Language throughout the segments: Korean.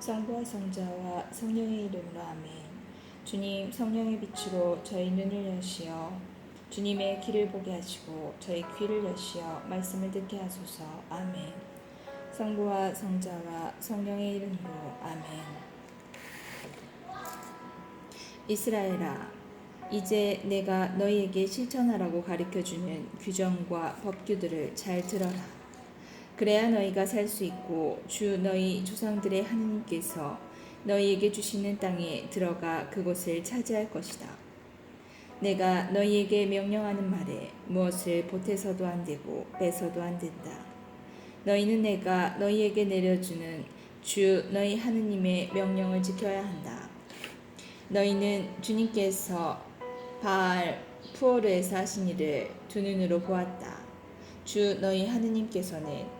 성부와 성자와 성령의 이름으로 아멘. 주님, 성령의 빛으로 저희 눈을 여시어 주님의 길을 보게 하시고 저희 귀를 여시어 말씀을 듣게 하소서. 아멘. 성부와 성자와 성령의 이름으로 아멘. 이스라엘아, 이제 내가 너희에게 실천하라고 가르쳐주는 규정과 법규들을 잘 들어라. 그래야 너희가 살 수 있고 주 너희 조상들의 하느님께서 너희에게 주시는 땅에 들어가 그곳을 차지할 것이다. 내가 너희에게 명령하는 말에 무엇을 보태서도 안 되고 빼서도 안 된다. 너희는 내가 너희에게 내려주는 주 너희 하느님의 명령을 지켜야 한다. 너희는 주님께서 바알 푸오르에서 하신 일을 두 눈으로 보았다. 주 너희 하느님께서는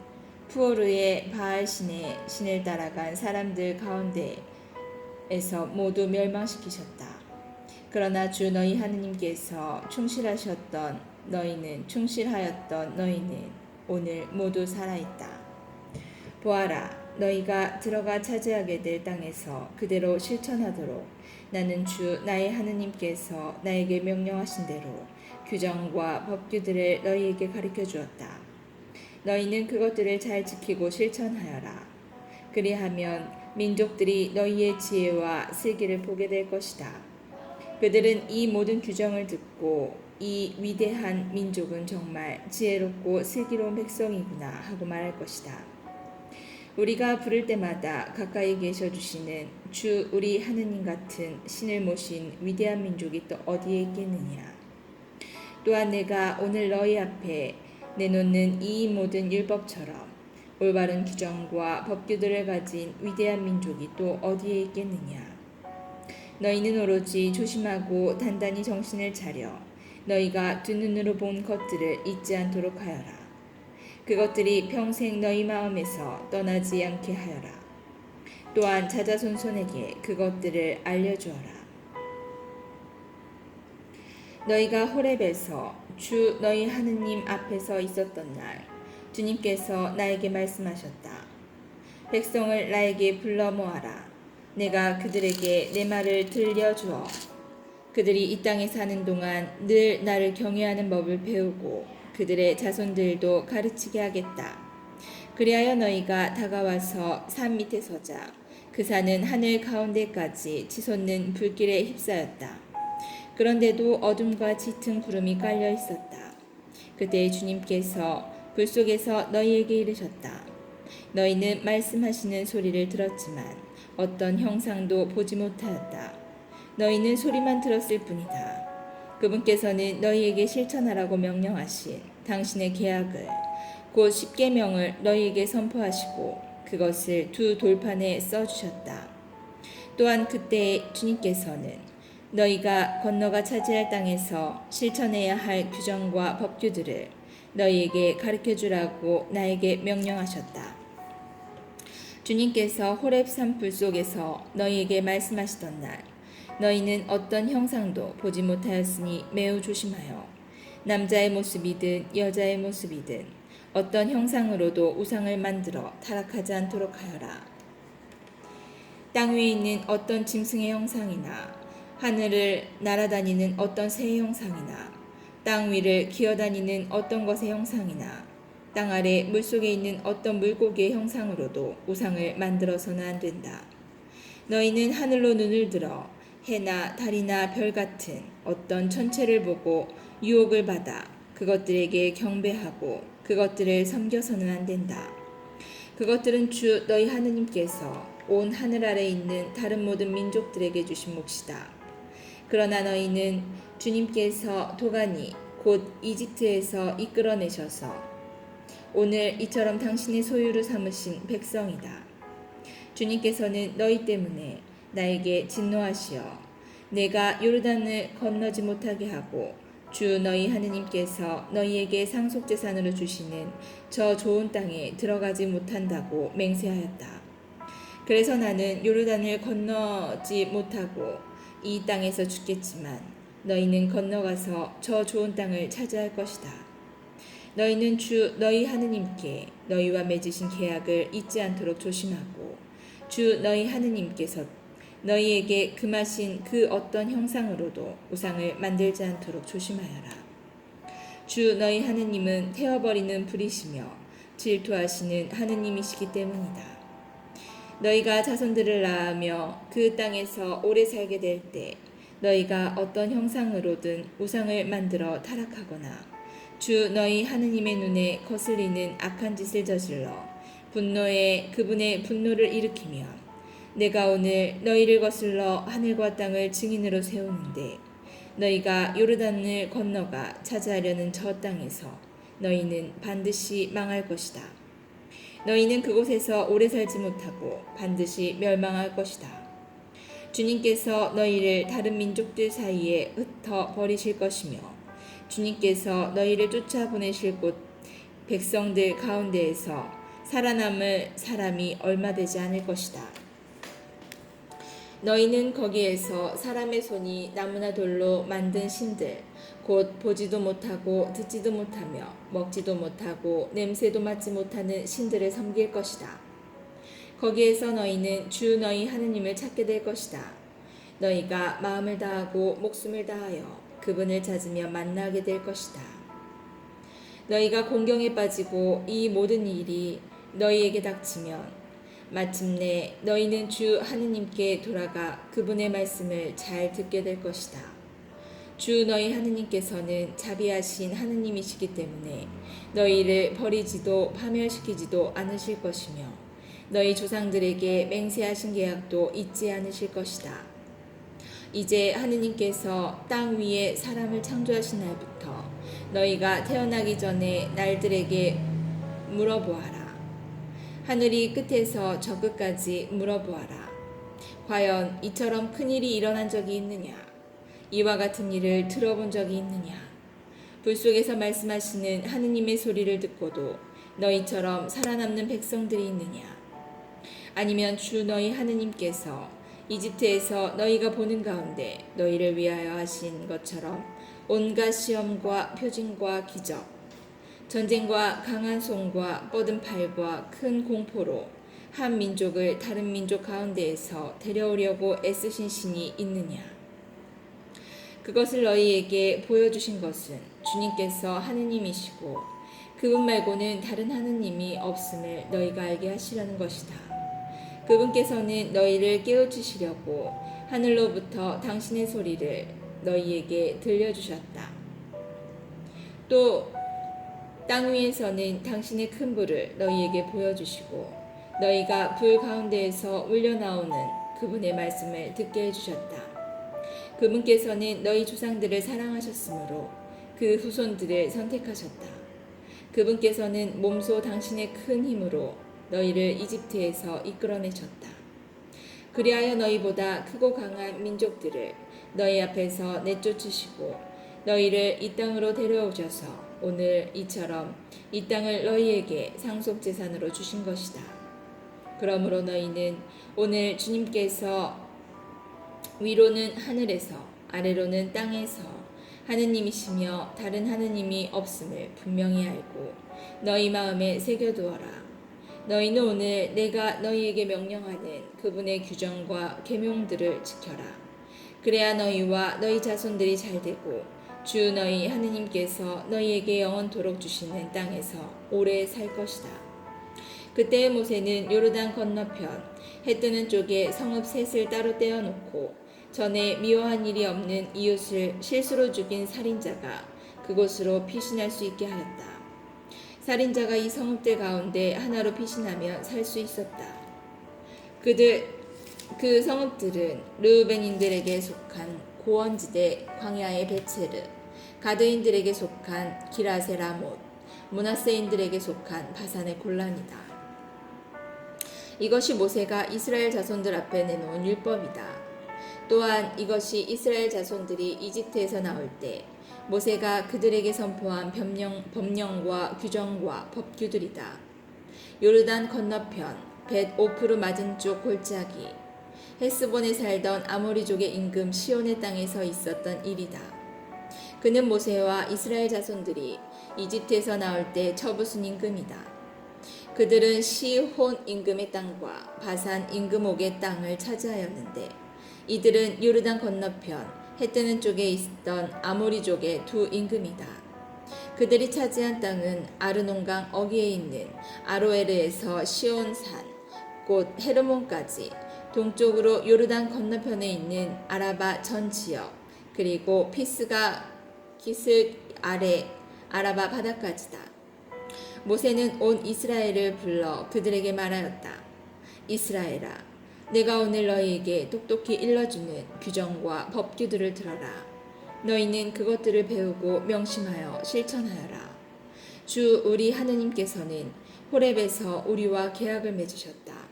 푸오르의 바알 신을 따라간 사람들 가운데에서 모두 멸망시키셨다. 그러나 주 너희 하느님께서 충실하였던 너희는 오늘 모두 살아있다. 보아라, 너희가 들어가 차지하게 될 땅에서 그대로 실천하도록 나는 주 나의 하느님께서 나에게 명령하신 대로 규정과 법규들을 너희에게 가르쳐 주었다. 너희는 그것들을 잘 지키고 실천하여라. 그리하면 민족들이 너희의 지혜와 슬기를 보게 될 것이다. 그들은 이 모든 규정을 듣고 이 위대한 민족은 정말 지혜롭고 슬기로운 백성이구나 하고 말할 것이다. 우리가 부를 때마다 가까이 계셔 주시는 주 우리 하느님 같은 신을 모신 위대한 민족이 또 어디에 있겠느냐. 또한 내가 오늘 너희 앞에 내놓는 이 모든 율법처럼 올바른 규정과 법규들을 가진 위대한 민족이 또 어디에 있겠느냐. 너희는 오로지 조심하고 단단히 정신을 차려 너희가 두 눈으로 본 것들을 잊지 않도록 하여라. 그것들이 평생 너희 마음에서 떠나지 않게 하여라. 또한 자자손손에게 그것들을 알려주어라. 너희가 호렙에서 주 너희 하느님 앞에서 있었던 날 주님께서 나에게 말씀하셨다. 백성을 나에게 불러 모아라. 내가 그들에게 내 말을 들려주어 그들이 이 땅에 사는 동안 늘 나를 경외하는 법을 배우고 그들의 자손들도 가르치게 하겠다. 그리하여 너희가 다가와서 산 밑에 서자. 그 산은 하늘 가운데까지 치솟는 불길에 휩싸였다. 그런데도 어둠과 짙은 구름이 깔려 있었다. 그때 주님께서 불 속에서 너희에게 이르셨다. 너희는 말씀하시는 소리를 들었지만 어떤 형상도 보지 못하였다. 너희는 소리만 들었을 뿐이다. 그분께서는 너희에게 실천하라고 명령하신 당신의 계약을 곧 십계명을 너희에게 선포하시고 그것을 두 돌판에 써주셨다. 또한 그때 주님께서는 너희가 건너가 차지할 땅에서 실천해야 할 규정과 법규들을 너희에게 가르쳐주라고 나에게 명령하셨다. 주님께서 호렙 산불 속에서 너희에게 말씀하시던 날 너희는 어떤 형상도 보지 못하였으니 매우 조심하여 남자의 모습이든 여자의 모습이든 어떤 형상으로도 우상을 만들어 타락하지 않도록 하여라. 땅 위에 있는 어떤 짐승의 형상이나 하늘을 날아다니는 어떤 새의 형상이나 땅 위를 기어다니는 어떤 것의 형상이나 땅 아래 물속에 있는 어떤 물고기의 형상으로도 우상을 만들어서는 안 된다. 너희는 하늘로 눈을 들어 해나 달이나 별 같은 어떤 천체를 보고 유혹을 받아 그것들에게 경배하고 그것들을 섬겨서는 안 된다. 그것들은 주 너희 하느님께서 온 하늘 아래 있는 다른 모든 민족들에게 주신 몫이다. 그러나 너희는 주님께서 도가니 곧 이집트에서 이끌어내셔서 오늘 이처럼 당신의 소유로 삼으신 백성이다. 주님께서는 너희 때문에 나에게 진노하시어 내가 요르단을 건너지 못하게 하고 주 너희 하느님께서 너희에게 상속재산으로 주시는 저 좋은 땅에 들어가지 못한다고 맹세하였다. 그래서 나는 요르단을 건너지 못하고 이 땅에서 죽겠지만 너희는 건너가서 저 좋은 땅을 차지할 것이다. 너희는 주 너희 하느님께 너희와 맺으신 계약을 잊지 않도록 조심하고 주 너희 하느님께서 너희에게 금하신 그 어떤 형상으로도 우상을 만들지 않도록 조심하여라. 주 너희 하느님은 태워버리는 불이시며 질투하시는 하느님이시기 때문이다. 너희가 자손들을 낳으며 그 땅에서 오래 살게 될 때 너희가 어떤 형상으로든 우상을 만들어 타락하거나 주 너희 하느님의 눈에 거슬리는 악한 짓을 저질러 분노에 그분의 분노를 일으키며 내가 오늘 너희를 거슬러 하늘과 땅을 증인으로 세우는데 너희가 요르단을 건너가 차지하려는 저 땅에서 너희는 반드시 망할 것이다. 너희는 그곳에서 오래 살지 못하고 반드시 멸망할 것이다. 주님께서 너희를 다른 민족들 사이에 흩어 버리실 것이며 주님께서 너희를 쫓아보내실 곳 백성들 가운데에서 살아남을 사람이 얼마 되지 않을 것이다. 너희는 거기에서 사람의 손이 나무나 돌로 만든 신들 곧 보지도 못하고 듣지도 못하며 먹지도 못하고 냄새도 맡지 못하는 신들을 섬길 것이다. 거기에서 너희는 주 너희 하느님을 찾게 될 것이다. 너희가 마음을 다하고 목숨을 다하여 그분을 찾으며 만나게 될 것이다. 너희가 공경에 빠지고 이 모든 일이 너희에게 닥치면 마침내 너희는 주 하느님께 돌아가 그분의 말씀을 잘 듣게 될 것이다. 주 너희 하느님께서는 자비하신 하느님이시기 때문에 너희를 버리지도 파멸시키지도 않으실 것이며 너희 조상들에게 맹세하신 계약도 잊지 않으실 것이다. 이제 하느님께서 땅 위에 사람을 창조하신 날부터 너희가 태어나기 전에 날들에게 물어보아라. 하늘이 끝에서 저 끝까지 물어보아라. 과연 이처럼 큰일이 일어난 적이 있느냐? 이와 같은 일을 들어본 적이 있느냐? 불 속에서 말씀하시는 하느님의 소리를 듣고도 너희처럼 살아남는 백성들이 있느냐? 아니면 주 너희 하느님께서 이집트에서 너희가 보는 가운데 너희를 위하여 하신 것처럼 온갖 시험과 표징과 기적 전쟁과 강한 손과 뻗은 팔과 큰 공포로 한 민족을 다른 민족 가운데에서 데려오려고 애쓰신 신이 있느냐? 그것을 너희에게 보여주신 것은 주님께서 하느님이시고 그분 말고는 다른 하느님이 없음을 너희가 알게 하시려는 것이다. 그분께서는 너희를 깨우치시려고 하늘로부터 당신의 소리를 너희에게 들려주셨다. 또 땅 위에서는 당신의 큰 불을 너희에게 보여주시고 너희가 불 가운데에서 울려나오는 그분의 말씀을 듣게 해주셨다. 그분께서는 너희 조상들을 사랑하셨으므로 그 후손들을 선택하셨다. 그분께서는 몸소 당신의 큰 힘으로 너희를 이집트에서 이끌어내셨다. 그리하여 너희보다 크고 강한 민족들을 너희 앞에서 내쫓으시고 너희를 이 땅으로 데려오셔서 오늘 이처럼 이 땅을 너희에게 상속재산으로 주신 것이다. 그러므로 너희는 오늘 주님께서 위로는 하늘에서 아래로는 땅에서 하느님이시며 다른 하느님이 없음을 분명히 알고 너희 마음에 새겨두어라. 너희는 오늘 내가 너희에게 명령하는 그분의 규정과 계명들을 지켜라. 그래야 너희와 너희 자손들이 잘되고 주 너희 하느님께서 너희에게 영원토록 주시는 땅에서 오래 살 것이다. 그때 모세는 요르단 건너편 해 뜨는 쪽에 성읍 셋을 따로 떼어놓고 전에 미워한 일이 없는 이웃을 실수로 죽인 살인자가 그곳으로 피신할 수 있게 하였다. 살인자가 이 성읍들 가운데 하나로 피신하면 살 수 있었다. 그 성읍들은 르우벤인들에게 속한 고원지대 광야의 베체르, 가드인들에게 속한 기라세라못, 므낫세인들에게 속한 바산의 골란이다. 이것이 모세가 이스라엘 자손들 앞에 내놓은 율법이다. 또한 이것이 이스라엘 자손들이 이집트에서 나올 때 모세가 그들에게 선포한 법령과 규정과 법규들이다. 요르단 건너편 벳 오프르 맞은쪽 골짜기 헤스본에 살던 아모리족의 임금 시온의 땅에서 있었던 일이다. 그는 모세와 이스라엘 자손들이 이집트에서 나올 때 처부순 임금이다. 그들은 시혼 임금의 땅과 바산 임금옥의 땅을 차지하였는데 이들은 요르단 건너편 해 뜨는 쪽에 있던 아모리족의 두 임금이다. 그들이 차지한 땅은 아르논강 어귀에 있는 아로에르에서 시온산 곧 헤르몬까지, 동쪽으로 요르단 건너편에 있는 아라바 전 지역, 그리고 피스가 기슭 아래 아라바 바다까지다. 모세는 온 이스라엘을 불러 그들에게 말하였다. 이스라엘아, 내가 오늘 너희에게 똑똑히 일러주는 규정과 법규들을 들어라. 너희는 그것들을 배우고 명심하여 실천하여라. 주 우리 하느님께서는 호렙에서 우리와 계약을 맺으셨다.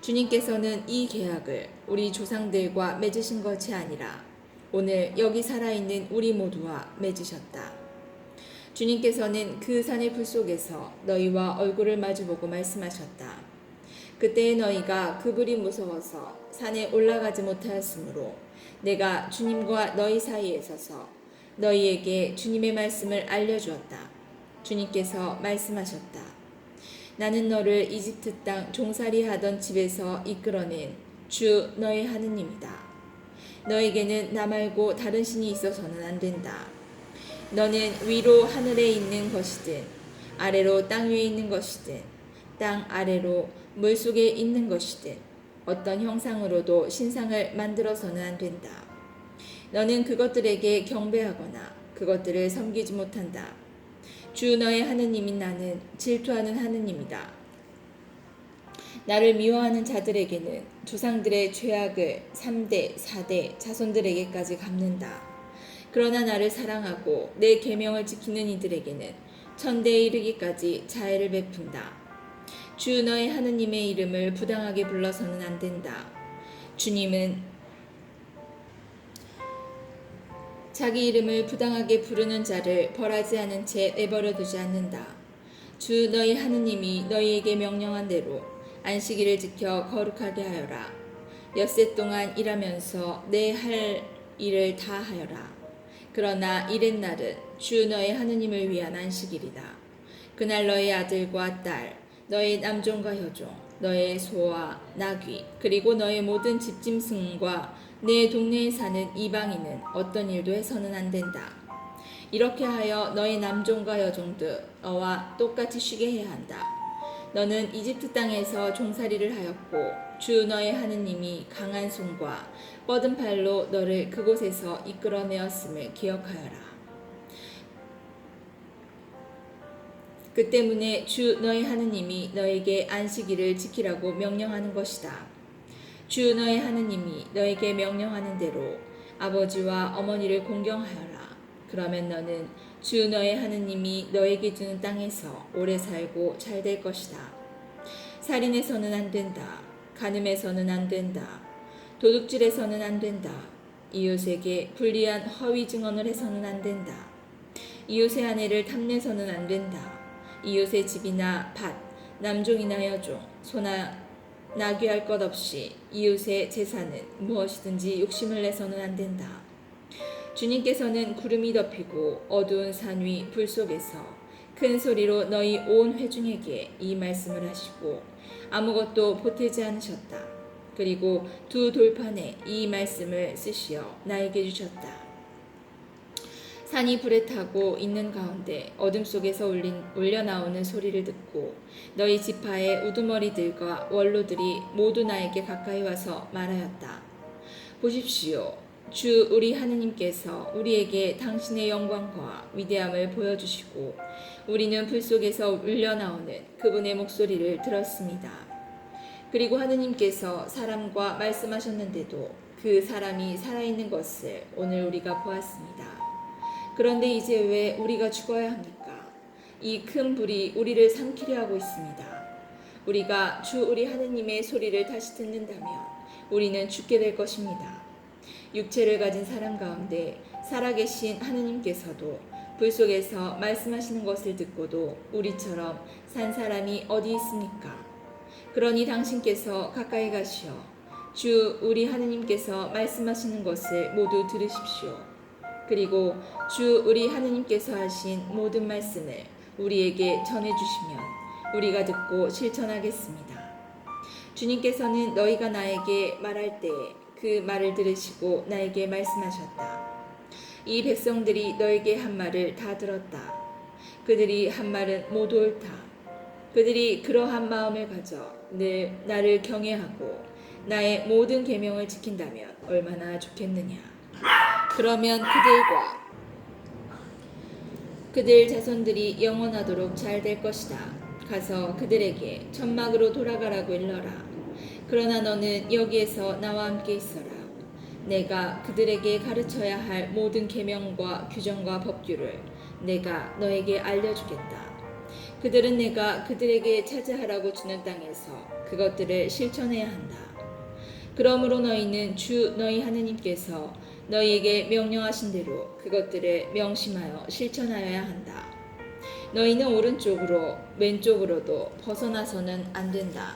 주님께서는 이 계약을 우리 조상들과 맺으신 것이 아니라 오늘 여기 살아있는 우리 모두와 맺으셨다. 주님께서는 그 산의 불 속에서 너희와 얼굴을 마주보고 말씀하셨다. 그때 너희가 그 불이 무서워서 산에 올라가지 못하였으므로 내가 주님과 너희 사이에 서서 너희에게 주님의 말씀을 알려주었다. 주님께서 말씀하셨다. 나는 너를 이집트 땅 종살이 하던 집에서 이끌어낸 주 너의 하느님이다. 너에게는 나 말고 다른 신이 있어서는 안 된다. 너는 위로 하늘에 있는 것이든 아래로 땅 위에 있는 것이든 땅 아래로 물속에 있는 것이든 어떤 형상으로도 신상을 만들어서는 안 된다. 너는 그것들에게 경배하거나 그것들을 섬기지 못한다. 주 너의 하느님인 나는 질투하는 하느님이다. 나를 미워하는 자들에게는 조상들의 죄악을 3대, 4대 자손들에게까지 갚는다. 그러나 나를 사랑하고 내 계명을 지키는 이들에게는 천대에 이르기까지 자애를 베푼다. 주 너의 하느님의 이름을 부당하게 불러서는 안 된다. 주님은 자기 이름을 부당하게 부르는 자를 벌하지 않은 채 내버려 두지 않는다. 주 너희 하느님이 너희에게 명령한 대로 안식일을 지켜 거룩하게 하여라. 엿새 동안 일하면서 내 할 일을 다 하여라. 그러나 이렛 날은 주 너의 하느님을 위한 안식일이다. 그날 너의 아들과 딸, 너의 남종과 여종, 너의 소와 나귀, 그리고 너의 모든 집짐승과 내 동네에 사는 이방인은 어떤 일도 해서는 안 된다. 이렇게 하여 너의 남종과 여종도 너와 똑같이 쉬게 해야 한다. 너는 이집트 땅에서 종살이를 하였고 주 너의 하느님이 강한 손과 뻗은 팔로 너를 그곳에서 이끌어내었음을 기억하여라. 그 때문에 주 너의 하느님이 너에게 안식일을 지키라고 명령하는 것이다. 주 너의 하느님이 너에게 명령하는 대로 아버지와 어머니를 공경하여라. 그러면 너는 주 너의 하느님이 너에게 주는 땅에서 오래 살고 잘 될 것이다. 살인해서는 안 된다. 간음해서는 안 된다. 도둑질해서는 안 된다. 이웃에게 불리한 허위 증언을 해서는 안 된다. 이웃의 아내를 탐내서는 안 된다. 이웃의 집이나 밭, 남종이나 여종, 소나 나귀할 것 없이 이웃의 재산은 무엇이든지 욕심을 내서는 안 된다. 주님께서는 구름이 덮이고 어두운 산 위 불 속에서 큰 소리로 너희 온 회중에게 이 말씀을 하시고 아무것도 보태지 않으셨다. 그리고 두 돌판에 이 말씀을 쓰시어 나에게 주셨다. 산이 불에 타고 있는 가운데 어둠 속에서 울려 나오는 소리를 듣고 너희 지파의 우두머리들과 원로들이 모두 나에게 가까이 와서 말하였다. 보십시오. 주 우리 하느님께서 우리에게 당신의 영광과 위대함을 보여주시고 우리는 불 속에서 울려 나오는 그분의 목소리를 들었습니다. 그리고 하느님께서 사람과 말씀하셨는데도 그 사람이 살아있는 것을 오늘 우리가 보았습니다. 그런데 이제 왜 우리가 죽어야 합니까? 이 큰 불이 우리를 삼키려 하고 있습니다. 우리가 주 우리 하느님의 소리를 다시 듣는다면 우리는 죽게 될 것입니다. 육체를 가진 사람 가운데 살아계신 하느님께서도 불 속에서 말씀하시는 것을 듣고도 우리처럼 산 사람이 어디 있습니까? 그러니 당신께서 가까이 가시어 주 우리 하느님께서 말씀하시는 것을 모두 들으십시오. 그리고 주 우리 하느님께서 하신 모든 말씀을 우리에게 전해주시면 우리가 듣고 실천하겠습니다. 주님께서는 너희가 나에게 말할 때에 그 말을 들으시고 나에게 말씀하셨다. 이 백성들이 너에게 한 말을 다 들었다. 그들이 한 말은 모두 옳다. 그들이 그러한 마음을 가져 늘 나를 경외하고 나의 모든 계명을 지킨다면 얼마나 좋겠느냐. 그러면 그들과 그들 자손들이 영원하도록 잘 될 것이다. 가서 그들에게 천막으로 돌아가라고 일러라. 그러나 너는 여기에서 나와 함께 있어라. 내가 그들에게 가르쳐야 할 모든 계명과 규정과 법규를 내가 너에게 알려주겠다. 그들은 내가 그들에게 차지하라고 주는 땅에서 그것들을 실천해야 한다. 그러므로 너희는 주 너희 하느님께서 너희에게 명령하신 대로 그것들을 명심하여 실천하여야 한다. 너희는 오른쪽으로 왼쪽으로도 벗어나서는 안 된다.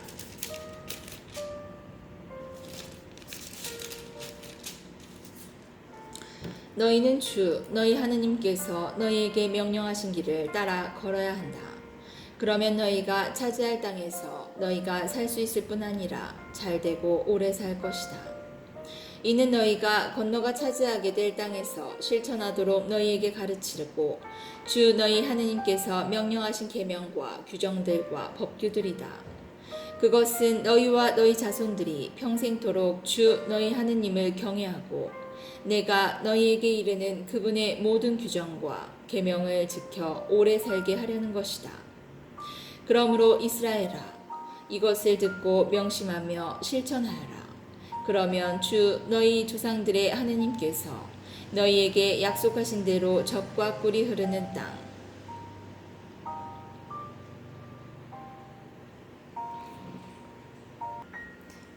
너희는 주 너희 하느님께서 너희에게 명령하신 길을 따라 걸어야 한다. 그러면 너희가 차지할 땅에서 너희가 살 수 있을 뿐 아니라 잘되고 오래 살 것이다. 이는 너희가 건너가 차지하게 될 땅에서 실천하도록 너희에게 가르치고 주 너희 하느님께서 명령하신 계명과 규정들과 법규들이다. 그것은 너희와 너희 자손들이 평생토록 주 너희 하느님을 경외하고 내가 너희에게 이르는 그분의 모든 규정과 계명을 지켜 오래 살게 하려는 것이다. 그러므로 이스라엘아, 이것을 듣고 명심하며 실천하여라. 그러면 주 너희 조상들의 하느님께서 너희에게 약속하신 대로 젖과 꿀이 흐르는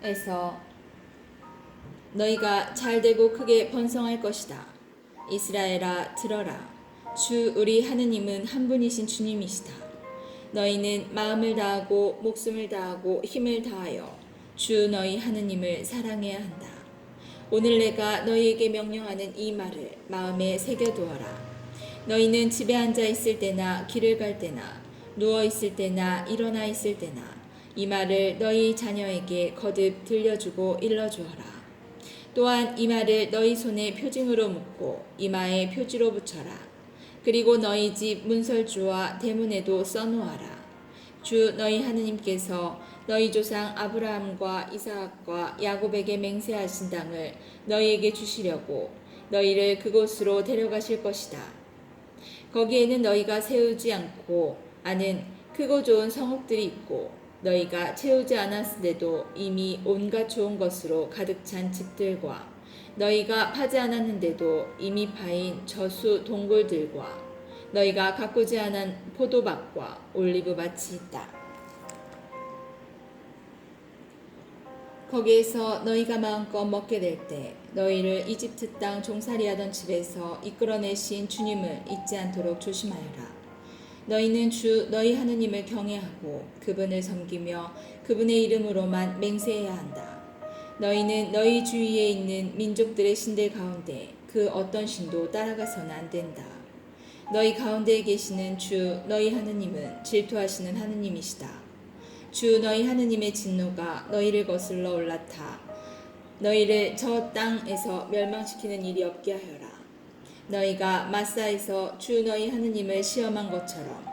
땅에서 너희가 잘되고 크게 번성할 것이다. 이스라엘아, 들어라. 주 우리 하느님은 한 분이신 주님이시다. 너희는 마음을 다하고 목숨을 다하고 힘을 다하여 주 너희 하느님을 사랑해야 한다. 오늘 내가 너희에게 명령하는 이 말을 마음에 새겨두어라. 너희는 집에 앉아 있을 때나 길을 갈 때나 누워 있을 때나 일어나 있을 때나 이 말을 너희 자녀에게 거듭 들려주고 일러주어라. 또한 이 말을 너희 손에 표징으로 묶고 이마에 표지로 붙여라. 그리고 너희 집 문설주와 대문에도 써놓아라. 주 너희 하느님께서 너희 조상 아브라함과 이삭과 야곱에게 맹세하신 땅을 너희에게 주시려고 너희를 그곳으로 데려가실 것이다. 거기에는 너희가 세우지 않고 아는 크고 좋은 성읍들이 있고 너희가 채우지 않았으데도 이미 온갖 좋은 것으로 가득 찬 집들과 너희가 파지 않았는데도 이미 파인 저수 동굴들과 너희가 가꾸지 않은 포도밭과 올리브밭이 있다. 거기에서 너희가 마음껏 먹게 될 때 너희를 이집트 땅 종살이하던 집에서 이끌어내신 주님을 잊지 않도록 조심하여라. 너희는 주 너희 하느님을 경외하고 그분을 섬기며 그분의 이름으로만 맹세해야 한다. 너희는 너희 주위에 있는 민족들의 신들 가운데 그 어떤 신도 따라가서는 안 된다. 너희 가운데에 계시는 주 너희 하느님은 질투하시는 하느님이시다. 주 너희 하느님의 진노가 너희를 거슬러 올라타 너희를 저 땅에서 멸망시키는 일이 없게 하여라. 너희가 마사에서 주 너희 하느님을 시험한 것처럼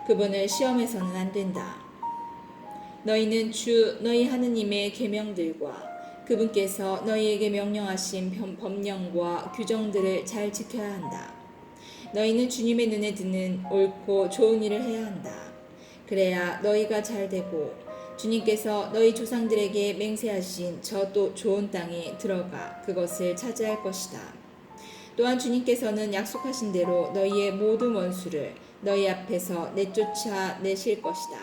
그분을 시험해서는 안 된다. 너희는 주 너희 하느님의 계명들과 그분께서 너희에게 명령하신 법령과 규정들을 잘 지켜야 한다. 너희는 주님의 눈에 드는 옳고 좋은 일을 해야 한다. 그래야 너희가 잘 되고 주님께서 너희 조상들에게 맹세하신 저 또 좋은 땅에 들어가 그것을 차지할 것이다. 또한 주님께서는 약속하신 대로 너희의 모든 원수를 너희 앞에서 내쫓아 내실 것이다.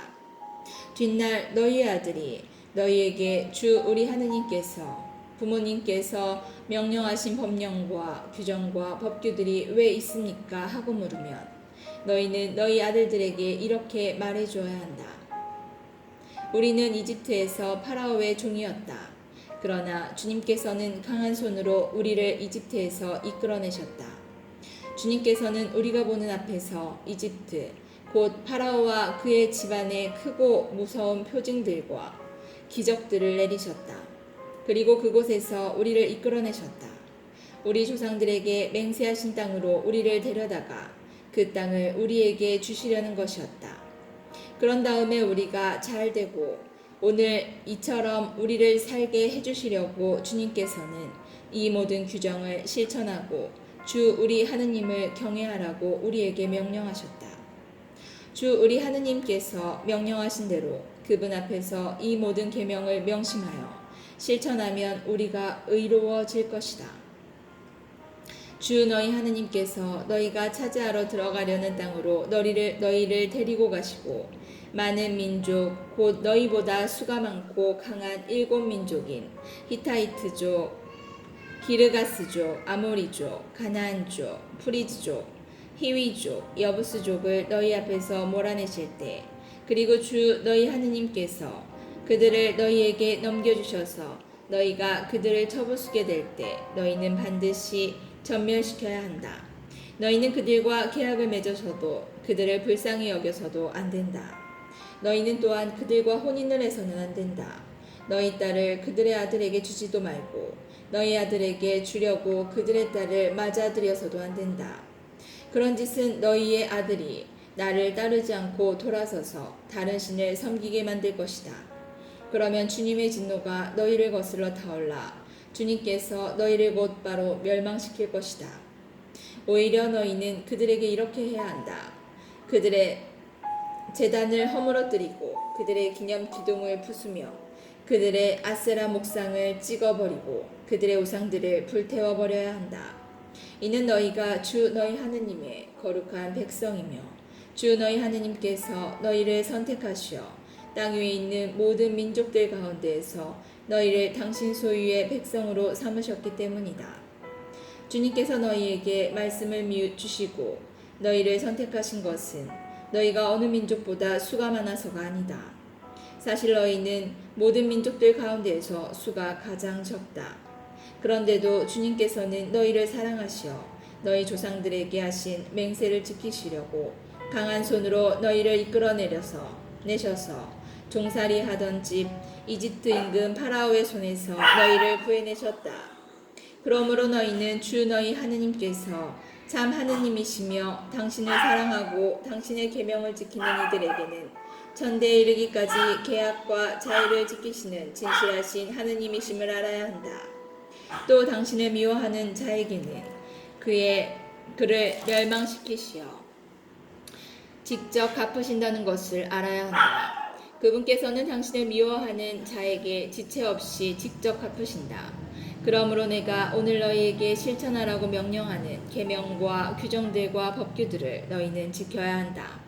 뒷날 너희의 아들이 너희에게 주 우리 하느님께서 부모님께서 명령하신 법령과 규정과 법규들이 왜 있습니까? 하고 물으면 너희는 너희 아들들에게 이렇게 말해줘야 한다. 우리는 이집트에서 파라오의 종이었다. 그러나 주님께서는 강한 손으로 우리를 이집트에서 이끌어내셨다. 주님께서는 우리가 보는 앞에서 이집트 곧 파라오와 그의 집안에 크고 무서운 표징들과 기적들을 내리셨다. 그리고 그곳에서 우리를 이끌어내셨다. 우리 조상들에게 맹세하신 땅으로 우리를 데려다가 그 땅을 우리에게 주시려는 것이었다. 그런 다음에 우리가 잘 되고 오늘 이처럼 우리를 살게 해주시려고 주님께서는 이 모든 규정을 실천하고 주 우리 하느님을 경외하라고 우리에게 명령하셨다. 주 우리 하느님께서 명령하신 대로 그분 앞에서 이 모든 계명을 명심하여 실천하면 우리가 의로워질 것이다. 주 너희 하느님께서 너희가 차지하러 들어가려는 땅으로 너희를 데리고 가시고 많은 민족 곧 너희보다 수가 많고 강한 7민족인 히타이트족, 기르가스족, 아모리족, 가나안족, 프리즈족, 히위족, 여부스족을 너희 앞에서 몰아내실 때 그리고 주 너희 하느님께서 그들을 너희에게 넘겨주셔서 너희가 그들을 쳐부수게 될 때 너희는 반드시 전멸시켜야 한다. 너희는 그들과 계약을 맺어서도 그들을 불쌍히 여겨서도 안 된다. 너희는 또한 그들과 혼인을 해서는 안 된다. 너희 딸을 그들의 아들에게 주지도 말고 너희 아들에게 주려고 그들의 딸을 맞아들여서도 안 된다. 그런 짓은 너희의 아들이 나를 따르지 않고 돌아서서 다른 신을 섬기게 만들 것이다. 그러면 주님의 진노가 너희를 거슬러 타올라 주님께서 너희를 곧바로 멸망시킬 것이다. 오히려 너희는 그들에게 이렇게 해야 한다. 그들의 제단을 허물어뜨리고 그들의 기념 기둥을 부수며 그들의 아세라 목상을 찍어버리고 그들의 우상들을 불태워버려야 한다. 이는 너희가 주 너희 하느님의 거룩한 백성이며 주 너희 하느님께서 너희를 선택하시어 땅 위에 있는 모든 민족들 가운데에서 너희를 당신 소유의 백성으로 삼으셨기 때문이다. 주님께서 너희에게 말씀을 주시고 너희를 선택하신 것은 너희가 어느 민족보다 수가 많아서가 아니다. 사실 너희는 모든 민족들 가운데에서 수가 가장 적다. 그런데도 주님께서는 너희를 사랑하시어 너희 조상들에게 하신 맹세를 지키시려고 강한 손으로 너희를 내셔서 종살이 하던 집 이집트 임금 파라오의 손에서 너희를 구해내셨다. 그러므로 너희는 주 너희 하느님께서 참 하느님이시며 당신을 사랑하고 당신의 계명을 지키는 이들에게는 천대에 이르기까지 계약과 자유를 지키시는 진실하신 하느님이심을 알아야 한다. 또 당신을 미워하는 자에게는 그를 멸망시키시어 직접 갚으신다는 것을 알아야 한다. 그분께서는 당신을 미워하는 자에게 지체 없이 직접 갚으신다. 그러므로 내가 오늘 너희에게 실천하라고 명령하는 계명과 규정들과 법규들을 너희는 지켜야 한다.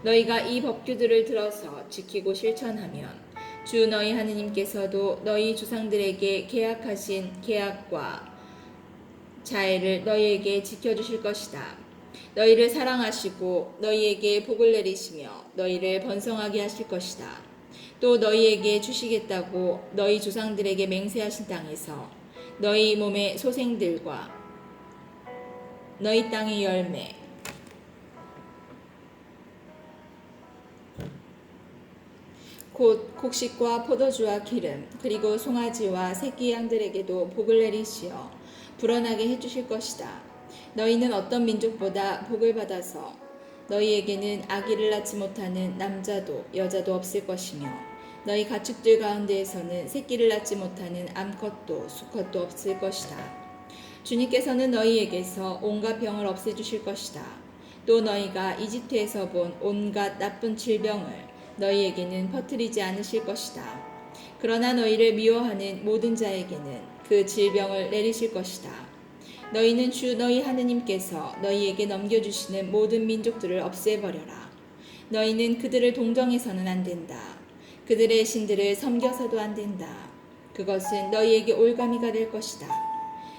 너희가 이 법규들을 들어서 지키고 실천하면 주 너희 하느님께서도 너희 조상들에게 계약하신 계약과 자애를 너희에게 지켜주실 것이다. 너희를 사랑하시고 너희에게 복을 내리시며 너희를 번성하게 하실 것이다. 또 너희에게 주시겠다고 너희 조상들에게 맹세하신 땅에서 너희 몸의 소생들과 너희 땅의 열매 곧 곡식과 포도주와 기름 그리고 송아지와 새끼 양들에게도 복을 내리시어 불어나게 해주실 것이다. 너희는 어떤 민족보다 복을 받아서 너희에게는 아기를 낳지 못하는 남자도 여자도 없을 것이며 너희 가축들 가운데에서는 새끼를 낳지 못하는 암컷도 수컷도 없을 것이다. 주님께서는 너희에게서 온갖 병을 없애주실 것이다. 또 너희가 이집트에서 본 온갖 나쁜 질병을 너희에게는 퍼뜨리지 않으실 것이다. 그러나 너희를 미워하는 모든 자에게는 그 질병을 내리실 것이다. 너희는 주 너희 하느님께서 너희에게 넘겨주시는 모든 민족들을 없애버려라. 너희는 그들을 동정해서는 안 된다. 그들의 신들을 섬겨서도 안 된다. 그것은 너희에게 올가미가 될 것이다.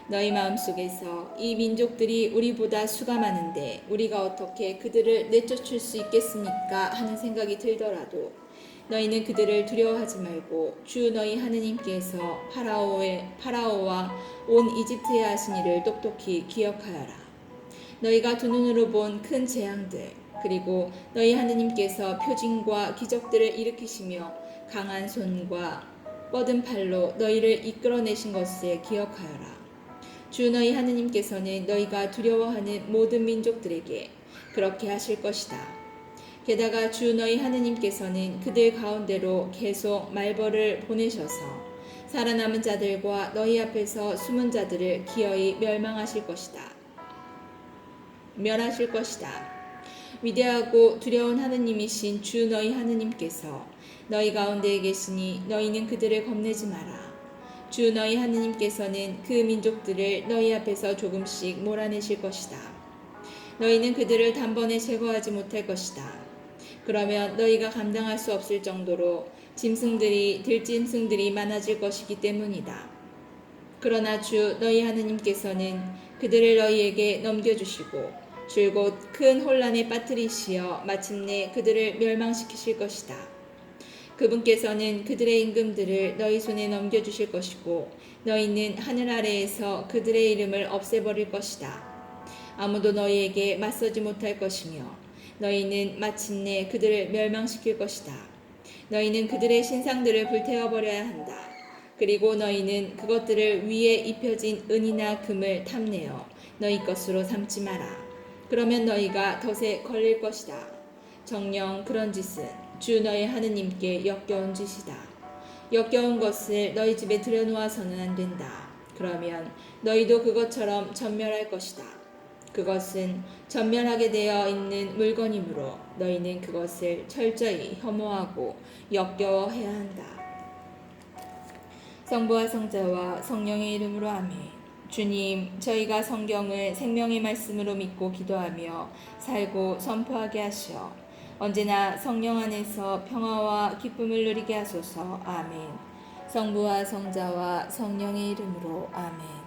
너희 마음속에서 이 민족들이 우리보다 수가 많은데 우리가 어떻게 그들을 내쫓을 수 있겠습니까? 하는 생각이 들더라도 너희는 그들을 두려워하지 말고 주 너희 하느님께서 파라오와 온 이집트에 하신 일을 똑똑히 기억하여라. 너희가 두 눈으로 본 큰 재앙들 그리고 너희 하느님께서 표징과 기적들을 일으키시며 강한 손과 뻗은 팔로 너희를 이끌어내신 것을 기억하여라. 주 너희 하느님께서는 너희가 두려워하는 모든 민족들에게 그렇게 하실 것이다. 게다가 주 너희 하느님께서는 그들 가운데로 계속 말벌을 보내셔서 살아남은 자들과 너희 앞에서 숨은 자들을 기어이 멸하실 것이다. 위대하고 두려운 하느님이신 주 너희 하느님께서 너희 가운데에 계시니 너희는 그들을 겁내지 마라. 주 너희 하느님께서는 그 민족들을 너희 앞에서 조금씩 몰아내실 것이다. 너희는 그들을 단번에 제거하지 못할 것이다. 그러면 너희가 감당할 수 없을 정도로 들짐승들이 많아질 것이기 때문이다. 그러나 주 너희 하느님께서는 그들을 너희에게 넘겨주시고 줄곧 큰 혼란에 빠뜨리시어 마침내 그들을 멸망시키실 것이다. 그분께서는 그들의 임금들을 너희 손에 넘겨주실 것이고 너희는 하늘 아래에서 그들의 이름을 없애버릴 것이다. 아무도 너희에게 맞서지 못할 것이며 너희는 마침내 그들을 멸망시킬 것이다. 너희는 그들의 신상들을 불태워버려야 한다. 그리고 너희는 그것들을 위에 입혀진 은이나 금을 탐내어 너희 것으로 삼지 마라. 그러면 너희가 덫에 걸릴 것이다. 정녕 그런 짓은 주 너희 하느님께 역겨운 짓이다. 역겨운 것을 너희 집에 들여놓아서는 안 된다. 그러면 너희도 그것처럼 전멸할 것이다. 그것은 전멸하게 되어 있는 물건이므로 너희는 그것을 철저히 혐오하고 역겨워해야 한다. 성부와 성자와 성령의 이름으로 아멘. 주님, 저희가 성경을 생명의 말씀으로 믿고 기도하며 살고 선포하게 하시어 언제나 성령 안에서 평화와 기쁨을 누리게 하소서. 아멘. 성부와 성자와 성령의 이름으로 아멘.